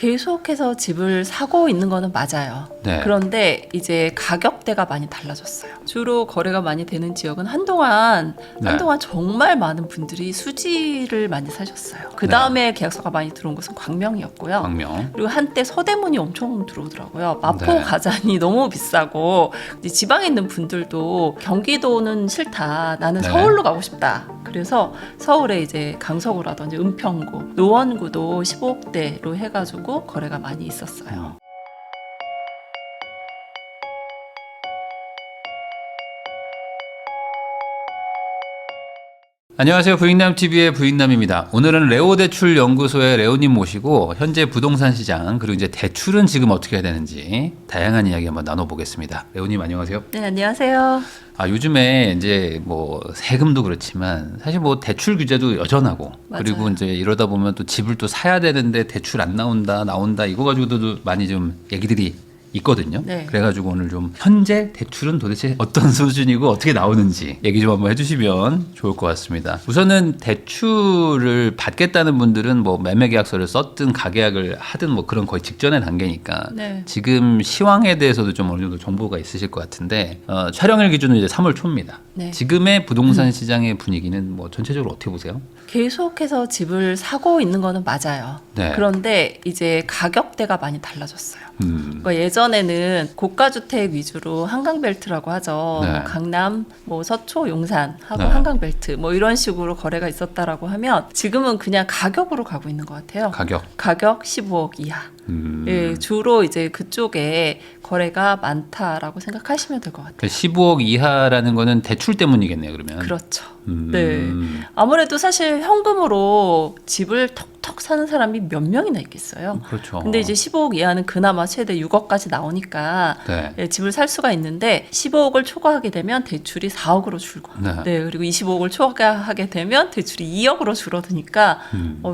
계속해서 집을 사고 있는 거는 맞아요. 네. 그런데 이제 가격대가 많이 달라졌어요. 주로 거래가 많이 되는 지역은 한동안 정말 많은 분들이 수지를 많이 사셨어요. 그 다음에 계약서가 많이 들어온 것은 광명이었고요. 광명. 그리고 한때 서대문이 엄청 들어오더라고요. 마포 네. 가잔이 너무 비싸고 이제 지방에 있는 분들도 경기도는 싫다. 나는 네. 서울로 가고 싶다. 그래서 서울에 이제 강서구라든지 은평구, 노원구도 15억대로 해가지고 거래가 많이 있었어요. 안녕하세요. 부익남TV의 부익남입니다. 오늘은 레오대출연구소의 레오님 모시고 현재 부동산 시장 그리고 이제 대출은 지금 어떻게 해야 되는지 다양한 이야기 한번 나눠보겠습니다. 레오님 안녕하세요. 네, 안녕하세요. 요즘에 이제 뭐 세금도 그렇지만 사실 뭐 대출 규제도 여전하고 맞아요. 그리고 이제 이러다 보면 또 집을 또 사야 되는데 대출 안 나온다 이거 가지고도 많이 좀 얘기들이 있거든요. 네. 그래가지고 오늘 좀 현재 대출은 도대체 어떤 수준이고 어떻게 나오는지 얘기 좀 한번 해주시면 좋을 것 같습니다. 우선은 대출을 받겠다는 분들은 뭐 매매계약서를 썼든 가계약을 하든 뭐 그런 거의 직전의 단계니까 네. 지금 시황에 대해서도 좀 어느 정도 정보가 있으실 것 같은데 촬영일 기준은 이제 3월 초입니다. 네. 지금의 부동산 시장의 분위기는 뭐 전체적으로 어떻게 보세요? 계속해서 집을 사고 있는 거는 맞아요. 네. 그런데 이제 가격대가 많이 달라졌어요. 그러니까 예전에는 고가주택 위주로 한강벨트라고 하죠. 네. 뭐 강남, 뭐 서초, 용산하고 네. 한강벨트 뭐 이런 식으로 거래가 있었다라고 하면 지금은 그냥 가격으로 가고 있는 것 같아요. 가격 15억 이하. 예, 주로 이제 그쪽에 거래가 많다라고 생각하시면 될 것 같아요. 15억 이하라는 거는 대출 때문이겠네요, 그러면. 그렇죠. 네. 아무래도 사실 현금으로 집을 턱턱 사는 사람이 몇 명이나 있겠어요. 그렇죠. 근데 이제 15억 이하는 그나마 최대 6억까지 나오니까 네. 예, 집을 살 수가 있는데 15억을 초과하게 되면 대출이 4억으로 줄고 네. 그리고 25억을 초과하게 되면 대출이 2억으로 줄어드니까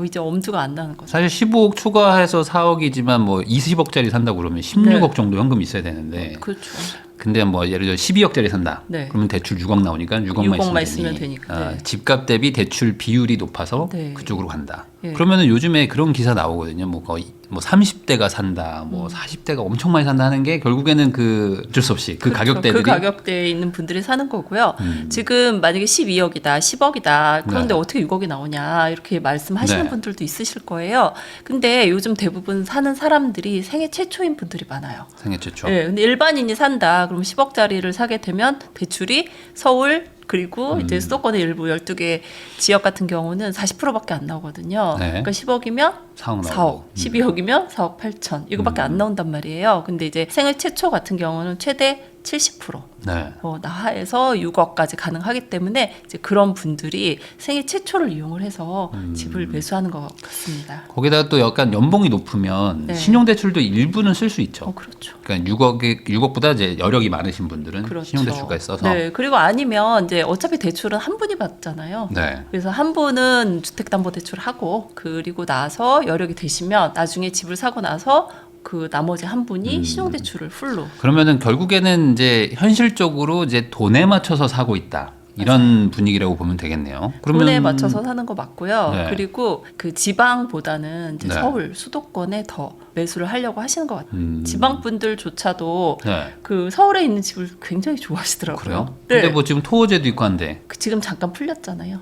이제 엄두가 안 나는 거죠. 사실 15억 초과해서 4억이지만 뭐 20억짜리 산다고 그러면 16억 네. 정도 현금 있어야 되는데 그렇죠. 근데 뭐 예를 들어 12억짜리 산다. 네. 그러면 대출 6억 나오니까 6억만 6억만 있으면 있으면 되니까. 네. 집값 대비 대출 비율이 높아서 네. 그쪽으로 간다. 예. 그러면은 요즘에 그런 기사 나오거든요. 뭐 거의 뭐 30대가 산다, 뭐 40대가 엄청 많이 산다 하는 게 결국에는 그 어쩔 수 없이 그 그렇죠. 가격대들이 그 가격대에 있는 분들이 사는 거고요. 지금 만약에 12억이다, 10억이다. 그런데 네. 어떻게 6억이 나오냐 이렇게 말씀하시는 네. 분들도 있으실 거예요. 근데 요즘 대부분 사는 사람들이 생애 최초인 분들이 많아요. 생애 최초. 네, 근데 일반인이 산다. 그럼 10억짜리를 사게 되면 대출이 서울 그리고 이제 수도권의 일부 12개 지역 같은 경우는 40%밖에 안 나오거든요. 네. 그러니까 10억이면 4억 4억, 12억이면 4억 8천 이거밖에 안 나온단 말이에요. 근데 이제 생애 최초 같은 경우는 최대 70% 네. 나하에서 6억까지 가능하기 때문에 이제 그런 분들이 생애 최초를 이용을 해서 집을 매수하는 것 같습니다. 거기다가 또 약간 연봉이 높으면 네. 신용대출도 일부는 쓸 수 있죠. 그렇죠. 그러니까 6억보다 이제 여력이 많으신 분들은 그렇죠. 신용대출까지 써서. 네, 그리고 아니면 이제 어차피 대출은 한 분이 받잖아요. 네. 그래서 한 분은 주택담보대출을 하고 그리고 나서 여력이 되시면 나중에 집을 사고 나서 그 나머지 한 분이 신용대출을 풀로. 그러면은 결국에는 이제 현실적으로 이제 돈에 맞춰서 사고 있다. 이런 분위기라고 보면 되겠네요. 그러면 돈에 맞춰서 사는 거 맞고요. 네. 그리고 그 지방보다는 이제 네. 서울, 수도권에 더 매수를 하려고 하시는 것 같아요. 지방 분들조차도 네. 그 서울에 있는 집을 굉장히 좋아하시더라고요. 그래요? 네. 근데 뭐 지금 토호제도 있고 한데 지금 잠깐 풀렸잖아요.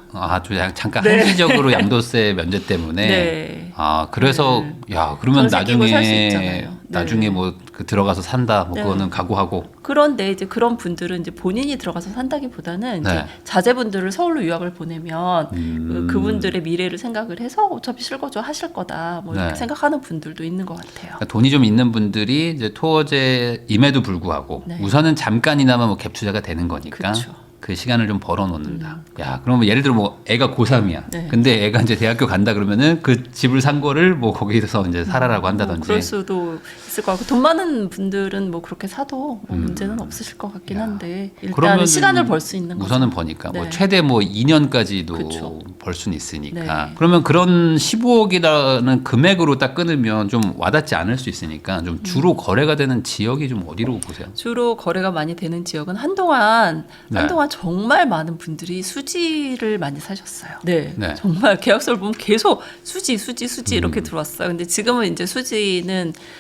잠깐 네. 한시적으로 양도세 면제 때문에 네. 그래서 야 그러면 전세 끼고 살수 있잖아요. 나중에 네. 뭐 들어가서 산다 뭐 네. 그거는 각오하고 그런데 이제 그런 분들은 이제 본인이 들어가서 산다기보다는 네. 이제 자제분들을 서울로 유학을 보내면 그분들의 미래를 생각을 해서 어차피 실거주 하실 거다 뭐 이렇게 네. 생각하는 분들도 있는 것 같아요. 그러니까 돈이 좀 있는 분들이 이제 토호제임에도 불구하고 네. 우선은 잠깐이나마 뭐 갭 투자가 되는 거니까 그렇죠. 그 시간을 좀 벌어놓는다. 야, 그러면 예를 들어 뭐 애가 고3이야. 네. 근데 애가 이제 대학교 간다 그러면은 그 집을 산 거를 뭐 거기서 이제 살아라고 한다든지. 그럴 수도 있을 것 같고 돈 많은 분들은 뭐 그렇게 사도 뭐 문제는 없으실 것 같긴 한데 일단 그러면은 시간을 벌 수 있는 거죠. 우선은 버니까 뭐 네. 최대 뭐 2년까지도 그쵸. 벌 수는 있으니까. 네. 그러면 그런 15억이라는 금액으로 딱 끊으면 좀 와닿지 않을 수 있으니까 좀 주로 거래가 되는 지역이 좀 어디로 보세요? 주로 거래가 많이 되는 지역은 한동안 정말 많은 분들이 수지를 많이 사셨어요. 네. 네. 정말 계약서를 보면 계속 수지 이렇게 들어왔어요. 근데 지금은 이제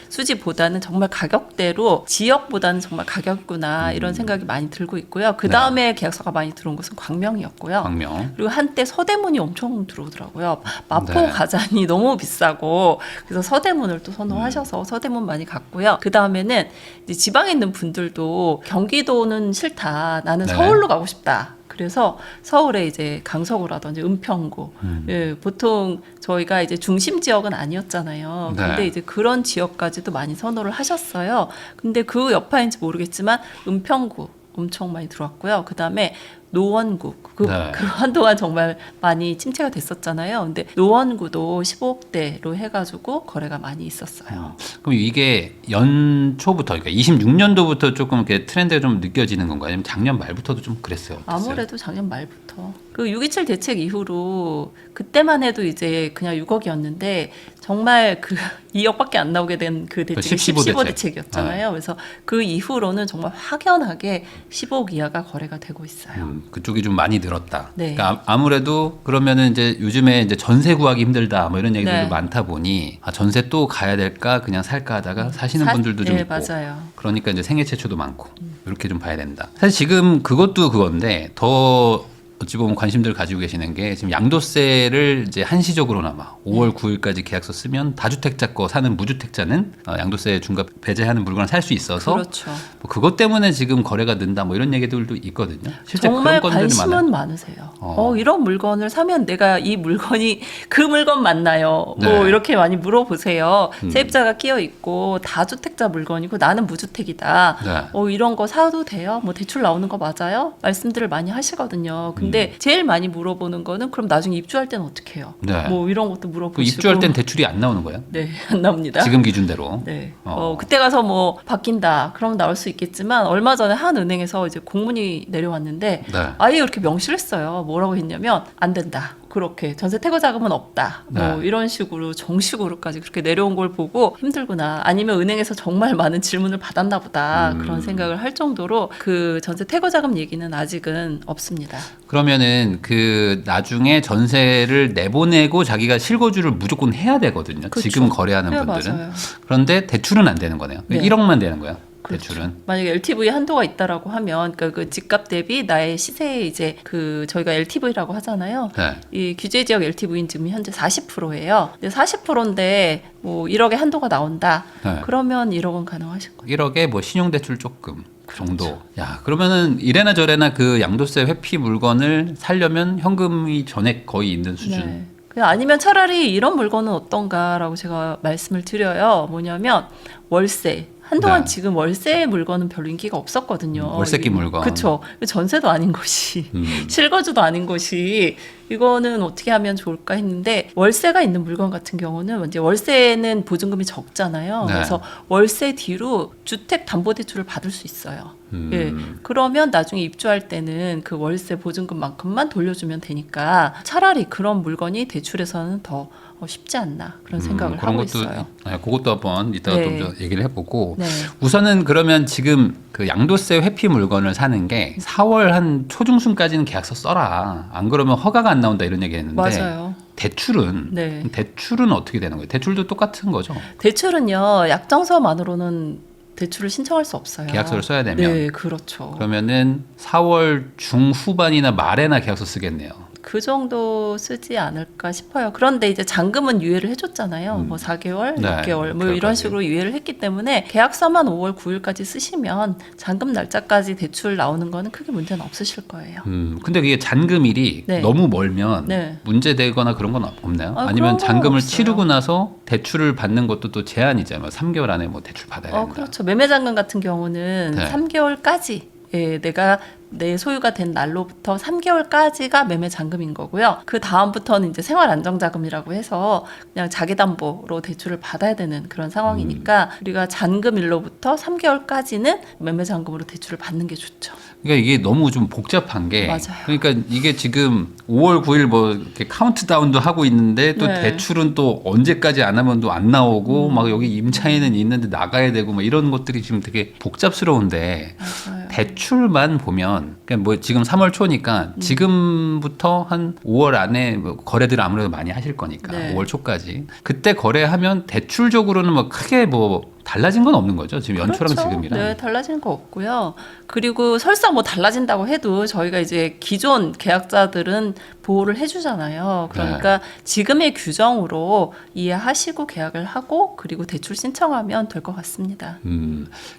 수지보다는 정말 가격대로 지역보다는 정말 가격구나 이런 생각이 많이 들고 있고요. 그 다음에 계약서가 많이 들어온 것은 광명이었고요. 광명. 그리고 한때 서대문이 엄청 들어오더라고요. 마포 네. 가잔이 너무 비싸고 그래서 서대문을 또 선호하셔서 서대문 많이 갔고요. 그 다음에는 이제 지방에 있는 분들도 경기도는 싫다. 나는 네. 서울로 가고 싶다. 그래서 서울에 이제 강서구라든지 은평구, 예, 보통 저희가 이제 중심 지역은 아니었잖아요. 네. 근데 이제 그런 지역까지도 많이 선호를 하셨어요. 근데 그 여파인지 모르겠지만 은평구 엄청 많이 들어왔고요. 그 다음에 노원구 그 한동안 정말 많이 침체가 됐었잖아요. 근데 노원구도 15억대로 해가지고 거래가 많이 있었어요. 그럼 이게 연초부터, 그러니까 26년도부터 조금 이렇게 트렌드가 좀 느껴지는 건가요? 아니면 작년 말부터도 좀 그랬어요? 어땠어요? 아무래도 작년 말부터 그 6.27 대책 이후로 그때만 해도 이제 그냥 6억이었는데 정말 그 2억밖에 안 나오게 된 그 대책이 15 대책이었잖아요. 그래서 그 이후로는 정말 확연하게 15억 이하가 거래가 되고 있어요. 그쪽이 좀 많이 늘었다. 네. 그러니까 아무래도 그러면은 이제 요즘에 이제 전세 구하기 힘들다 뭐 이런 얘기들도 네. 많다 보니 전세 또 가야 될까 그냥 살까 하다가 사시는 분들도 좀 네, 있고. 맞아요. 그러니까 이제 생애 최초도 많고 이렇게 좀 봐야 된다. 사실 지금 그것도 그건데 더 어찌 보면 관심들 가지고 계시는 게 지금 양도세를 이제 한시적으로나마 5월 9일까지 계약서 쓰면 다주택자 거 사는 무주택자는 양도세 중과 배제하는 물건을 살 수 있어서 그렇죠. 뭐 그것 때문에 지금 거래가 는다 뭐 이런 얘기들도 있거든요. 실제 정말 그런 건들이 관심은 많아요. 많으세요. 이런 물건을 사면 내가 이 물건이 그 물건 맞나요? 네. 뭐 이렇게 많이 물어보세요. 세입자가 끼어 있고 다주택자 물건이고 나는 무주택이다. 네. 이런 거 사도 돼요? 뭐 대출 나오는 거 맞아요? 말씀들을 많이 하시거든요. 근데 제일 많이 물어보는 거는 그럼 나중에 입주할 때는 어떻게 해요? 네. 뭐 이런 것도 물어보시고. 그 입주할 땐 대출이 안 나오는 거예요? 네, 안 나옵니다. 지금 기준대로. 네. 그때 가서 뭐 바뀐다. 그럼 나올 수 있겠지만 얼마 전에 한 은행에서 이제 공문이 내려왔는데 네. 아예 이렇게 명시를 했어요. 뭐라고 했냐면 안 된다. 그렇게 전세 퇴거 자금은 없다. 뭐 네. 이런 식으로 정식으로까지 그렇게 내려온 걸 보고 힘들구나. 아니면 은행에서 정말 많은 질문을 받았나 보다. 그런 생각을 할 정도로 그 전세 퇴거 자금 얘기는 아직은 없습니다. 그러면은 그 나중에 전세를 내보내고 자기가 실거주를 무조건 해야 되거든요. 그렇죠. 지금 거래하는 네, 분들은. 맞아요. 그런데 대출은 안 되는 거네요. 네. 1억만 되는 거예요. 그렇죠. 대출은. 만약에 LTV 한도가 있다라고 하면 그러니까 그 집값 대비 나의 시세에 이제 그 저희가 LTV라고 하잖아요. 네. 이 규제 지역 LTV는 지금 현재 40%예요. 근데 40%인데 뭐 1억의 한도가 나온다. 네. 그러면 1억은 가능하실 거예요. 1억에 뭐 신용대출 조금 정도. 그렇죠. 야, 그러면은 이래나 저래나 그 양도세 회피 물건을 살려면 현금이 전액 거의 있는 수준. 네. 그냥 아니면 차라리 이런 물건은 어떤가라고 제가 말씀을 드려요. 뭐냐면 월세. 한동안 네. 지금 월세 물건은 별로 인기가 없었거든요. 월세기 물건. 그렇죠. 전세도 아닌 것이 실거주도 아닌 것이 이거는 어떻게 하면 좋을까 했는데 월세가 있는 물건 같은 경우는 이제 월세는 보증금이 적잖아요. 네. 그래서 월세 뒤로 주택 담보 대출을 받을 수 있어요. 예. 그러면 나중에 입주할 때는 그 월세 보증금만큼만 돌려주면 되니까 차라리 그런 물건이 대출에서는 더 쉽지 않나 그런 생각을 그런 하고 것도, 있어요. 그것도 한번 이따가 네. 좀 더 얘기를 해보고 네. 우선은 그러면 지금 그 양도세 회피 물건을 사는 게 4월 한 초중순까지는 계약서 써라. 안 그러면 허가가 안 나온다 이런 얘기 했는데 맞아요. 대출은 네. 대출은 어떻게 되는 거예요? 대출도 똑같은 거죠? 대출은요 약정서만으로는 대출을 신청할 수 없어요. 계약서를 써야 되면. 네, 그렇죠. 그러면은 4월 중후반이나 말에나 계약서 쓰겠네요. 그 정도 쓰지 않을까 싶어요. 그런데 이제 잔금은 유예를 해줬잖아요. 뭐 4개월, 네, 6개월 뭐 6개월까지. 이런 식으로 유예를 했기 때문에 계약서만 5월 9일까지 쓰시면 잔금 날짜까지 대출 나오는 거는 크게 문제는 없으실 거예요. 근데 그게 잔금일이 네. 너무 멀면 네. 문제되거나 그런 건 없나요? 그런 아니면 건 잔금을 없어요. 치르고 나서 대출을 받는 것도 또 제한이잖아요. 3개월 안에 뭐 대출 받아야 된다. 그렇죠. 매매잔금 같은 경우는 네. 3개월까지 내가 내 소유가 된 날로부터 3개월까지가 매매 잔금인 거고요. 그 다음부터는 이제 생활 안정자금이라고 해서 그냥 자기 담보로 대출을 받아야 되는 그런 상황이니까 우리가 잔금일로부터 3개월까지는 매매 잔금으로 대출을 받는 게 좋죠. 그러니까 이게 너무 좀 복잡한 게 맞아요. 그러니까 이게 지금 5월 9일 뭐 이렇게 카운트다운도 하고 있는데 또 네. 대출은 또 언제까지 안 하면 또 안 나오고 막 여기 임차인은 있는데 나가야 되고 뭐 이런 것들이 지금 되게 복잡스러운데 맞아요. 대출만 보면 그러니까 뭐 지금 3월 초니까 지금부터 한 5월 안에 뭐 거래들을 아무래도 많이 하실 거니까 네. 5월 초까지 그때 거래하면 대출적으로는 뭐 크게 뭐 달라진 건 없는 거죠. 지금 연초랑 그렇죠. 지금이랑. 네, 달라지는 거 없고요. 그리고 설사 뭐 달라진다고 해도 저희가 이제 기존 계약자들은 보호를 해주잖아요. 그러니까 지금의 규정으로 이해하시고 계약을 하고 그리고 대출 신청하면 될 것 같습니다.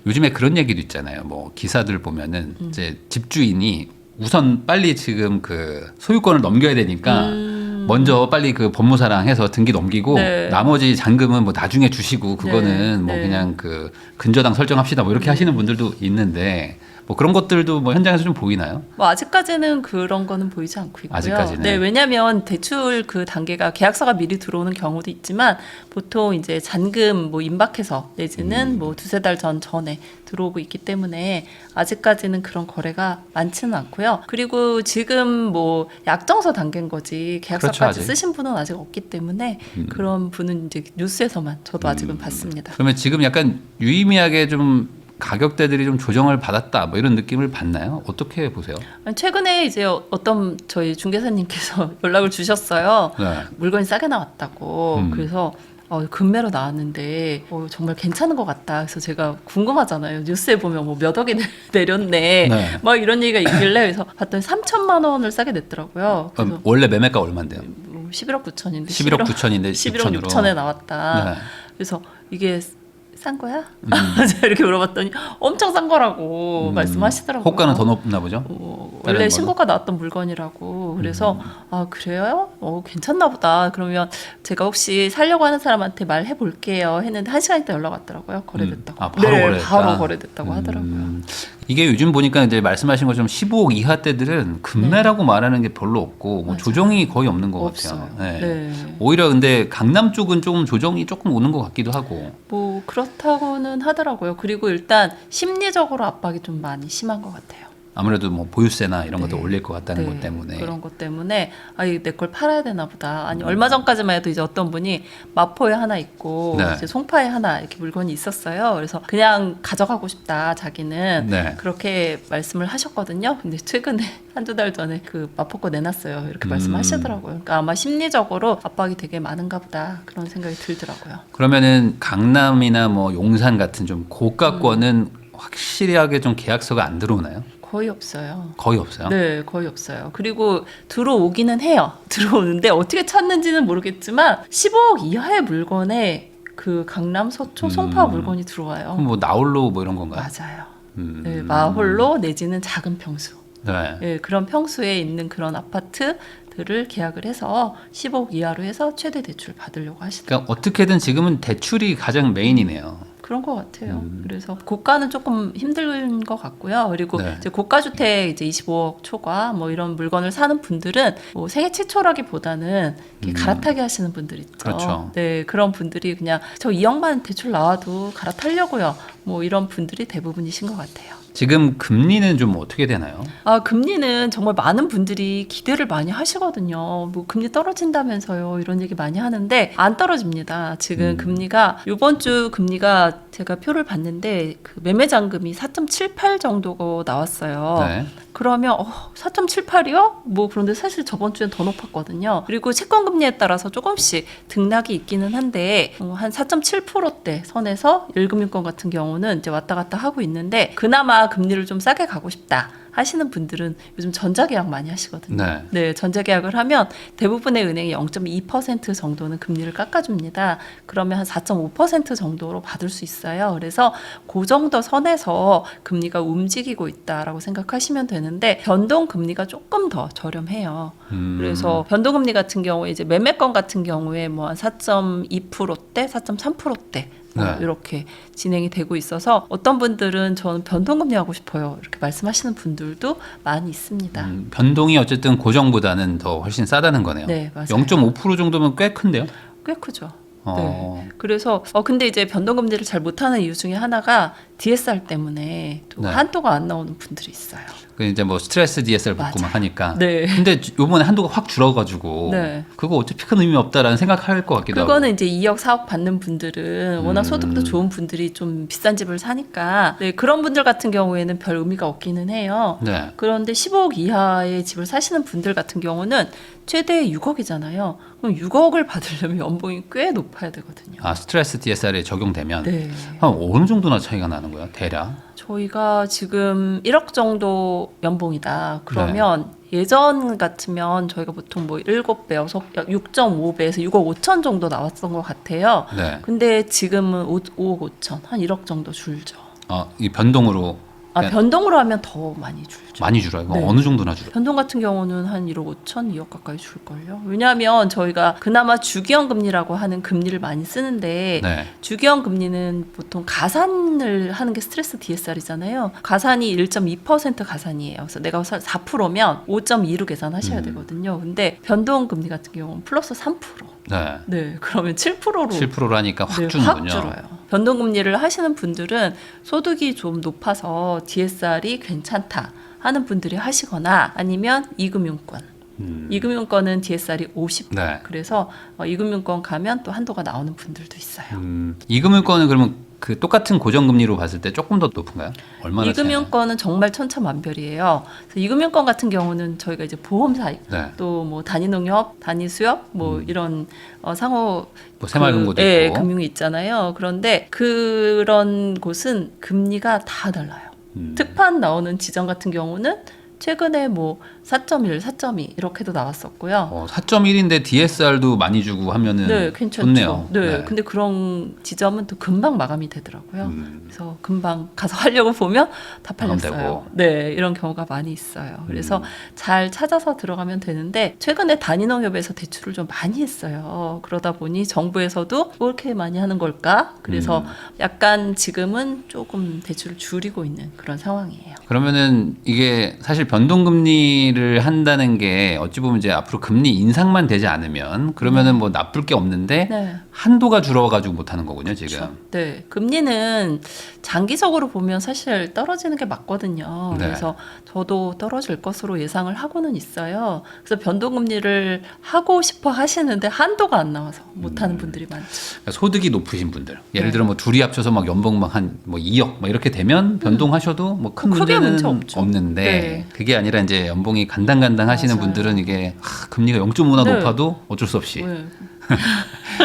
요즘에 그런 얘기도 있잖아요. 뭐 기사들 보면은 이제 집주인이 우선 빨리 지금 그 소유권을 넘겨야 되니까 먼저 빨리 그 법무사랑 해서 등기 넘기고 네. 나머지 잔금은 뭐 나중에 주시고 그거는 네. 뭐 네. 그냥 그 근저당 설정합시다 뭐 이렇게 하시는 분들도 있는데 뭐 그런 것들도 뭐 현장에서 좀 보이나요? 뭐 아직까지는 그런 거는 보이지 않고 있고요. 아직까지는. 네, 왜냐하면 대출 그 단계가 계약서가 미리 들어오는 경우도 있지만 보통 이제 잔금 뭐 임박해서 내지는 뭐 두세 달 전에 들어오고 있기 때문에 아직까지는 그런 거래가 많지는 않고요. 그리고 지금 뭐 약정서 단계인 거지 계약서까지 그렇죠, 아직. 쓰신 분은 아직 없기 때문에 그런 분은 이제 뉴스에서만 저도 아직은 봤습니다. 그러면 지금 약간 유의미하게 좀 가격대들이 좀 조정을 받았다 뭐 이런 느낌을 받나요? 어떻게 보세요? 최근에 이제 어떤 저희 중개사님께서 연락을 주셨어요. 네. 물건이 싸게 나왔다고. 그래서 금매로 나왔는데 정말 괜찮은 것 같다. 그래서 제가 궁금하잖아요. 뉴스에 보면 뭐 몇 억이 내렸네. 네. 막 이런 얘기가 있길래 그래서 봤더니 3천만 원을 싸게 냈더라고요. 그래서 원래 매매가 얼마인데요? 11억 9천인데 11억 9천인데 11억 6천에 나왔다. 네. 그래서 이게 싼 거야? 제가 이렇게 물어봤더니 엄청 싼 거라고 말씀하시더라고요. 호가는 더 높나 보죠? 원래 다른 신고가 나왔던 물건이라고. 그래서 아 그래요? 괜찮나 보다. 그러면 제가 혹시 살려고 하는 사람한테 말해 볼게요 했는데 1시간 있다 연락 왔더라고요. 거래됐다고. 아, 바로 네, 거래됐다? 바로 거래됐다고 하더라고요. 이게 요즘 보니까 이제 말씀하신 것처럼 15억 이하 때들은 금매라고 말하는 게 별로 없고 뭐 맞아요. 조정이 거의 없는 것 없어요. 같아요. 네. 네. 오히려 근데 강남 쪽은 조금 조정이 조금 오는 것 같기도 하고. 뭐 그렇다고는 하더라고요. 그리고 일단 심리적으로 압박이 좀 많이 심한 것 같아요. 아무래도 뭐 보유세나 이런 것도 네. 올릴 것 같다는 네, 것 때문에. 그런 것 때문에 내 걸 팔아야 되나 보다. 아니 얼마 전까지만 해도 이제 어떤 분이 마포에 하나 있고 네. 이제 송파에 하나 이렇게 물건이 있었어요. 그래서 그냥 가져가고 싶다 자기는 네. 그렇게 말씀을 하셨거든요. 근데 최근에 한두 달 전에 그 마포 거 내놨어요. 이렇게 말씀하시더라고요. 그러니까 아마 심리적으로 압박이 되게 많은가 보다 그런 생각이 들더라고요. 그러면은 강남이나 뭐 용산 같은 좀 고가권은 확실하게 좀 계약서가 안 들어오나요? 거의 없어요. 거의 없어요. 네, 거의 없어요. 그리고 들어오기는 해요. 들어오는데 어떻게 찾는지는 모르겠지만 15억 이하의 물건에 그 강남, 서초, 송파 물건이 들어와요. 그럼 뭐 나홀로 뭐 이런 건가요? 맞아요. 네, 마홀로 내지는 작은 평수. 네. 네, 그런 평수에 있는 그런 아파트들을 계약을 해서 15억 이하로 해서 최대 대출 받으려고 하시더라고요. 그러니까 어떻게든 지금은 대출이 가장 메인이네요. 그런 것 같아요. 그래서 고가는 조금 힘든 것 같고요. 그리고 네. 이제 고가 주택 이제 25억 초과 뭐 이런 물건을 사는 분들은 뭐 생애 최초라기보다는 이렇게 갈아타게 하시는 분들 있죠. 그렇죠. 네, 그런 분들이 그냥 저 2억만 대출 나와도 갈아타려고요. 뭐 이런 분들이 대부분이신 것 같아요. 지금 금리는 좀 어떻게 되나요? 금리는 정말 많은 분들이 기대를 많이 하시거든요. 뭐 금리 떨어진다면서요. 이런 얘기 많이 하는데 안 떨어집니다. 지금 금리가 이번 주 금리가 제가 표를 봤는데 그 매매 잔금이 4.78 정도가 나왔어요. 네. 그러면 4.78이요? 뭐 그런데 사실 저번 주엔 더 높았거든요. 그리고 채권 금리에 따라서 조금씩 등락이 있기는 한데 한 4.7%대 선에서 일금융권 같은 경우는 이제 왔다 갔다 하고 있는데 그나마 금리를 좀 싸게 가고 싶다 하시는 분들은 요즘 전자계약 많이 하시거든요. 네. 네, 전자계약을 하면 대부분의 은행이 0.2% 정도는 금리를 깎아줍니다. 그러면 한 4.5% 정도로 받을 수 있어요. 그래서 그 정도 선에서 금리가 움직이고 있다라고 생각하시면 되는데 변동 금리가 조금 더 저렴해요. 그래서 변동 금리 같은 경우에 이제 매매권 같은 경우에 뭐 한 4.2%대, 4.3%대 네. 이렇게 진행이 되고 있어서 어떤 분들은 저는 변동금리 하고 싶어요 이렇게 말씀하시는 분들도 많이 있습니다. 변동이 어쨌든 고정보다는 더 훨씬 싸다는 거네요. 네, 맞아요. 0.5% 정도면 꽤 큰데요? 꽤 크죠. 어. 네. 그래서 근데 이제 변동금리를 잘 못하는 이유 중에 하나가 DSR 때문에 또 네. 한도가 안 나오는 분들이 있어요. 그 이제 뭐 스트레스 DSR 받고 막 맞아요. 하니까. 네. 근데 요번에 한도가 확 줄어가지고 네. 그거 어차피 큰 의미 없다라는 생각할 것 같기도 하고. 그거는 이제 2억, 4억 받는 분들은 워낙 소득도 좋은 분들이 좀 비싼 집을 사니까 네, 그런 분들 같은 경우에는 별 의미가 없기는 해요. 네. 그런데 15억 이하의 집을 사시는 분들 같은 경우는 최대 6억이잖아요. 그럼 6억을 받으려면 연봉이 꽤 높아야 되거든요. 아 스트레스 DSR에 적용되면 네. 한 어느 정도나 차이가 나는 거야 대략? 저희가 지금 1억 정도 연봉이다. 그러면 예전 같으면 저희가 보통 뭐 7배, 6.5배에서 6억 5천 정도 나왔던 것 같아요. 네. 근데 지금은 5억 5천, 한 1억 정도 줄죠. 이 변동으로 변동으로 하면 더 많이 줄죠. 많이 줄어요. 네. 어느 정도나 줄어요? 변동 같은 경우는 한 1억 5천, 2억 가까이 줄걸요. 왜냐하면 저희가 그나마 주기형 금리라고 하는 금리를 많이 쓰는데 네. 주기형 금리는 보통 가산을 하는 게 스트레스 DSR이잖아요. 가산이 1.2% 가산이에요. 그래서 내가 4%면 5.2로 계산하셔야 되거든요. 근데 변동 금리 같은 경우는 플러스 3%. 네. 네, 그러면 7%로 7%로 하니까 확 네, 주는군요. 확 줄어요. 변동금리를 하시는 분들은 소득이 좀 높아서 DSR이 괜찮다 하는 분들이 하시거나 아니면 이금융권. 이금융권은 DSR이 50. 네. 그래서 이금융권 가면 또 한도가 나오는 분들도 있어요. 이금융권은 그러면 그 똑같은 고정금리로 봤을 때 조금 더 높은가요? 얼마나 이금융권은 정말 천차만별이에요. 그래서 이금융권 같은 경우는 저희가 이제 보험사, 네. 또 뭐 단위농협, 단위수협, 뭐 이런 상호 뭐 새마을금고도 예, 있고. 금융이 있잖아요. 그런데 그런 곳은 금리가 다 달라요. 특판 나오는 지점 같은 경우는 최근에 뭐 4.1, 4.2 이렇게도 나왔었고요. 4.1인데 DSR도 많이 주고 하면은 네, 괜찮죠. 좋네요. 네, 근데 그런 지점은 또 금방 마감이 되더라고요. 그래서 금방 가서 하려고 보면 다 팔렸어요. 마감되고. 네, 이런 경우가 많이 있어요. 그래서 잘 찾아서 들어가면 되는데 최근에 단위농협에서 대출을 좀 많이 했어요. 그러다 보니 정부에서도 뭐 이렇게 많이 하는 걸까? 그래서 약간 지금은 조금 대출을 줄이고 있는 그런 상황이에요. 그러면은 이게 사실 변동금리를 한다는 게 어찌 보면 이제 앞으로 금리 인상만 되지 않으면 그러면은 뭐 나쁠 게 없는데 네. 한도가 줄어가지고 못하는 거군요 지금. 그렇죠. 네, 금리는 장기적으로 보면 사실 떨어지는 게 맞거든요. 네. 그래서 저도 떨어질 것으로 예상을 하고는 있어요. 그래서 변동금리를 하고 싶어 하시는데 한도가 안 나와서 못하는 분들이 많죠. 그러니까 소득이 높으신 분들, 예를 네. 들어 뭐 둘이 합쳐서 막 연봉 막 한 뭐 2억 막 이렇게 되면 변동하셔도 뭐 큰 크게 문제는 문제 없죠. 없는데 네. 그게 아니라 이제 연봉이 간당간당 하시는 맞아요. 분들은 이게 금리가 0.5나 네. 높아도 어쩔 수 없이 네.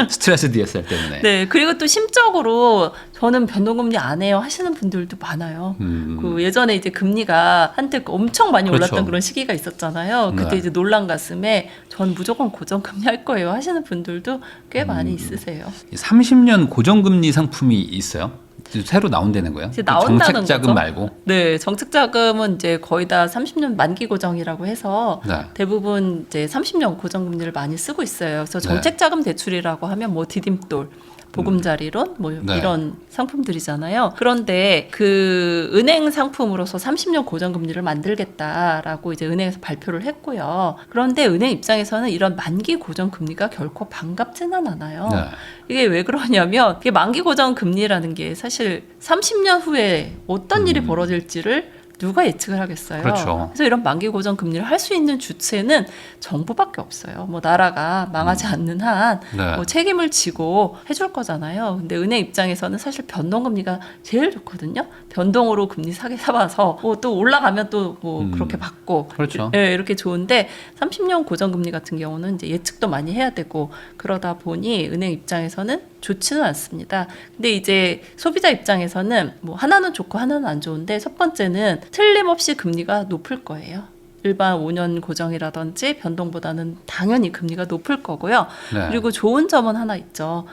스트레스 DSR 때문에. 네, 그리고 또 심적으로 저는 변동금리 안 해요 하시는 분들도 많아요. 그 예전에 이제 금리가 한때 엄청 많이 그렇죠. 올랐던 그런 시기가 있었잖아요. 그때 네. 이제 놀란 가슴에 전 무조건 고정금리 할 거예요 하시는 분들도 꽤 많이 있으세요. 30년 고정금리 상품이 있어요? 새로 나온다는 거예요? 이제 나온다는 정책자금 거죠. 말고. 네, 정책자금은 이제 거의 다 30년 만기 고정이라고 해서 네. 대부분 이제 30년 고정금리를 많이 쓰고 있어요. 그래서 네. 정책자금 대출이라고 하면 뭐 디딤돌, 보금자리론 뭐 네. 이런 상품들이잖아요. 그런데 그 은행 상품으로서 30년 고정금리를 만들겠다라고 이제 은행에서 발표를 했고요. 그런데 은행 입장에서는 이런 만기 고정금리가 결코 반갑지는 않아요. 네. 이게 왜 그러냐면 이게 만기 고정금리라는 게 사실 30년 후에 어떤 일이 벌어질지를 누가 예측을 하겠어요. 그렇죠. 그래서 이런 만기 고정 금리를 할 수 있는 주체는 정부밖에 없어요. 뭐 나라가 망하지 않는 한 네. 뭐 책임을 지고 해줄 거잖아요. 근데 은행 입장에서는 사실 변동금리가 제일 좋거든요. 변동으로 금리 사게 사봐서 뭐 또 올라가면 또 뭐 그렇게 받고 그렇죠. 예, 이렇게 좋은데 30년 고정금리 같은 경우는 이제 예측도 많이 해야 되고 그러다 보니 은행 입장에서는 좋지는 않습니다. 근데 이제 소비자 입장에서는 뭐 하나는 좋고 하나는 안 좋은데 첫 번째는 틀림없이 금리가 높을 거예요. 일반 5년 고정이라든지 변동보다는 당연히 금리가 높을 거고요. 네. 그리고 좋은 점은 하나 있죠.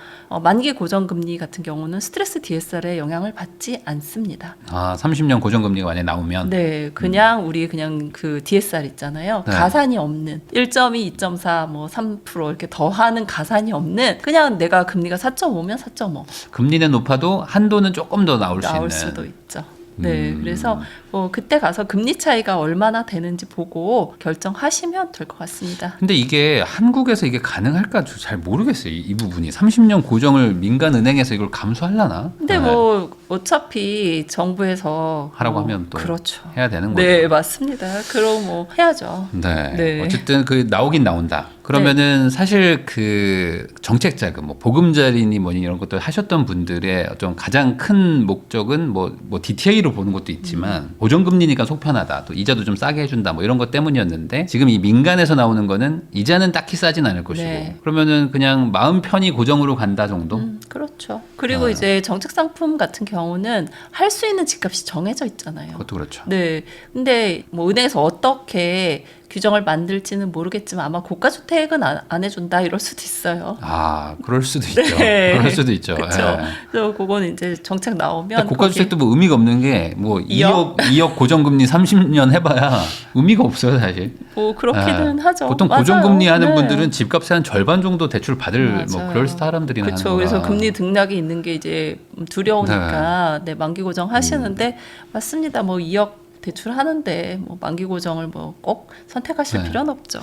만기 고정금리 같은 경우는 스트레스 DSR에 영향을 받지 않습니다. 30년 고정금리가 만약에 나오면 네, 그냥 우리 그냥 그 DSR 있잖아요. 네. 가산이 없는 1.2, 2.4, 뭐 3% 이렇게 더하는 가산이 없는 그냥 내가 금리가 4.5면 4.5 금리는 높아도 한도는 조금 더 나올 수 나올 있는. 수도 있죠. 네, 그래서 뭐 그때 가서 금리 차이가 얼마나 되는지 보고 결정하시면 될 것 같습니다. 근데 이게 한국에서 이게 가능할까 잘 모르겠어요. 이 부분이 30년 고정을 민간 은행에서 이걸 감수하려나? 근데 네. 뭐 어차피 정부에서 하라고 하면 또 그렇죠. 해야 되는 거죠. 네, 맞습니다. 그럼 뭐 해야죠. 네. 네. 어쨌든 그 나오긴 나온다. 그러면은 사실 그 정책 자금, 뭐 보금자리니 뭐니 이런 것들 하셨던 분들의 어떤 가장 큰 목적은 뭐 DTA로 보는 것도 있지만 고정금리니까 속 편하다. 또 이자도 좀 싸게 해준다. 뭐 이런 것 때문이었는데 지금 이 민간에서 나오는 거는 이자는 딱히 싸진 않을 것이고 네. 그러면은 그냥 마음 편히 고정으로 간다 정도. 그렇죠. 그리고 이제 정책 상품 같은 경우는 할 수 있는 집값이 정해져 있잖아요. 그것도 그렇죠. 네. 근데 뭐 은행에서 어떻게 규정을 만들지는 모르겠지만 아마 고가주택은 안 해준다 이럴 수도 있어요. 아, 그럴 수도 있죠. 네. 그럴 수도 있죠. 그렇죠. 예. 그래서 그거는 이제 정책 나오면 고가주택도 뭐 의미가 없는 게 뭐 2억? 2억 고정금리 30년 해봐야 의미가 없어요 사실. 뭐 그렇기는 하죠. 보통 맞아요. 고정금리 하는 네. 분들은 집값의 한 절반 정도 대출 받을 뭐 맞아요. 그럴 사람들이나 하는 그렇죠. 거라. 그래서 금리 등락이 있는 게 이제 두려우니까 네, 만기 고정 하시는데 맞습니다. 뭐 2억 대출하는데 뭐 만기 고정을 뭐 꼭 선택하실 네. 필요는 없죠.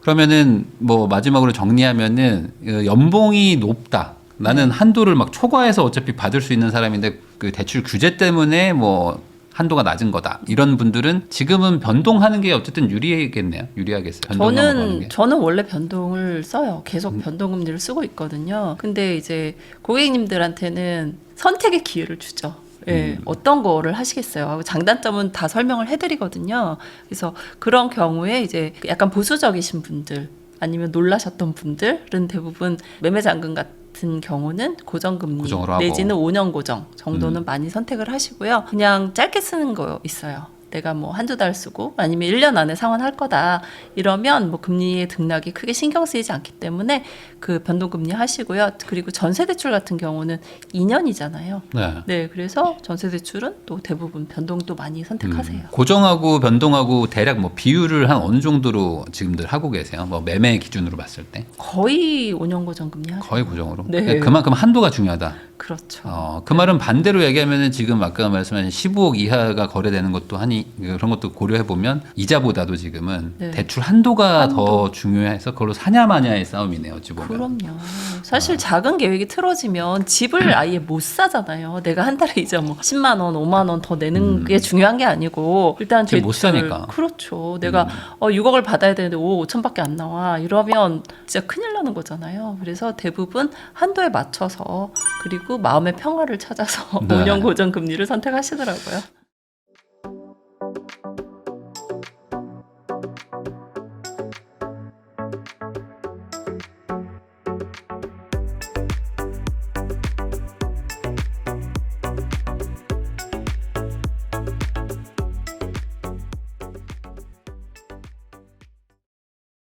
그러면은 뭐 마지막으로 정리하면은 연봉이 높다. 나는 한도를 막 초과해서 어차피 받을 수 있는 사람인데 그 대출 규제 때문에 뭐 한도가 낮은 거다. 이런 분들은 지금은 변동하는 게 어쨌든 유리하겠네요. 유리하겠어요. 변동형으로 하는 게. 저는 원래 변동을 써요. 계속 변동금리를 쓰고 있거든요. 근데 이제 고객님들한테는 선택의 기회를 주죠. 예, 어떤 거를 하시겠어요? 하고 장단점은 다 설명을 해드리거든요. 그래서 그런 경우에 이제 약간 보수적이신 분들 아니면 놀라셨던 분들은 대부분 매매잔금 같은 경우는 고정금리 고정으로 하고. 내지는 5년 고정 정도는 많이 선택을 하시고요. 그냥 짧게 쓰는 거 있어요. 내가 뭐 한두 달 쓰고 아니면 1년 안에 상환할 거다 이러면 뭐 금리의 등락이 크게 신경 쓰이지 않기 때문에 그 변동금리 하시고요. 그리고 전세대출 같은 경우는 2년이잖아요. 네. 네, 그래서 전세대출은 또 대부분 변동도 많이 선택하세요. 고정하고 변동하고 대략 뭐 비율을 한 어느 정도로 지금들 하고 계세요? 뭐 매매 기준으로 봤을 때 거의 5년 고정금리 하죠. 거의 고정으로. 네. 그만큼 한도가 중요하다. 그렇죠. 그 말은 반대로 얘기하면은 지금 아까 말씀하신 15억 이하가 거래되는 것도 하니 그런 것도 고려해 보면 이자보다도 지금은 네. 대출 한도가 더 중요해서 그걸로 사냐 마냐의 싸움이네요. 어찌 보면. 그럼요. 사실 작은 계획이 틀어지면 집을 아예 못 사잖아요. 내가 한 달에 이제 뭐 10만 원, 5만 원 더 내는 게 중요한 게 아니고 일단 지금 못 사니까. 그렇죠. 내가 6억을 받아야 되는데 5억 5천밖에 안 나와. 이러면 진짜 큰일 나는 거잖아요. 그래서 대부분 한도에 맞춰서 그리고 마음의 평화를 찾아서 네. 5년 고정 금리를 선택하시더라고요.